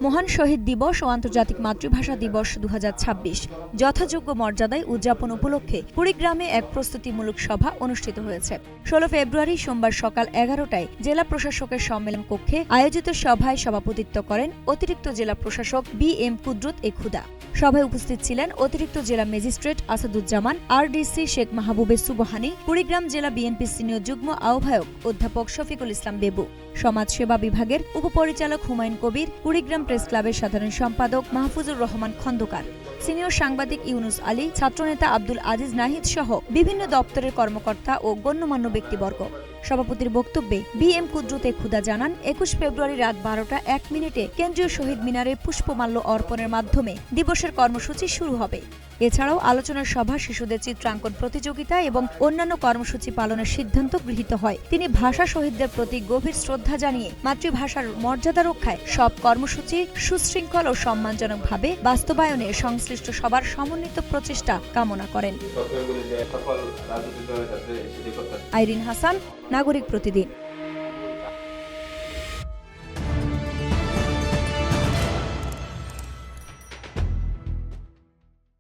মহান শহীদ দিবস ও আন্তর্জাতিক মাতৃভাষা দিবস 2026 যথাযোগ্য মর্যাদায় উদযাপন উপলক্ষে কুড়িগ্রামে এক প্রস্তুতিমূলক সভা অনুষ্ঠিত হয়েছে। 16 ফেব্রুয়ারি সোমবার সকাল 11টায় জেলা প্রশাসকের সম্মেলন কক্ষে আয়োজিত সভায় সভাপতিত্ব করেন অতিরিক্ত জেলা প্রশাসক বি.এম. কুদরত এ খুদা। সভায় উপস্থিত ছিলেন অতিরিক্ত জেলা ম্যাজিস্ট্রেট আসাদুজ্জামান, আরডিসি শেখ মাহবুবে সুবহানী, কুড়িগ্রাম জেলা বিএনপি সিনিয়র যুগ্ম আহ্বায়ক অধ্যাপক শফিকুল ইসলাম বেবু, সমাজসেবা বিভাগের উপপরিচালক হুমায়ুন কবির, কুড়িগ্রাম প্রেস ক্লাবের সাধারণ সম্পাদক মাহফুজুর রহমান খন্দকার, সিনিয়র সাংবাদিক ইউনুস আলী, ছাত্রনেতা আব্দুল আজিজ নাহিদ সহ বিভিন্ন দপ্তরের কর্মকর্তা ও গণ্যমান্য ব্যক্তিবর্গ। সভাপতির বক্তব্যে বি.এম. কুদরত এ খুদা জানান, 21 ফেব্রুয়ারি রাত 12টা 1 মিনিটে কেন্দ্রীয় শহীদ মিনারে পুষ্পমাল্য অর্পণের মাধ্যমে দিবসের কর্মসূচি শুরু হবে। এছাড়াও আলোচনা সভা, শিশুদের চিত্রাঙ্কন প্রতিযোগিতা এবং অন্যান্য কর্মসূচি পালনের সিদ্ধান্ত গৃহীত হয়। তিনি ভাষা শহীদদের প্রতি গভীর শ্রদ্ধা জানিয়ে মাতৃভাষার মর্যাদা রক্ষায় সব কর্মসূচি সুশৃঙ্খল ও সম্মানজনকভাবে বাস্তবায়নে সংশ্লিষ্ট সবার সমন্বিত প্রচেষ্টা কামনা করেন। আইরিন হাসান, নাগরিক প্রতিদিন।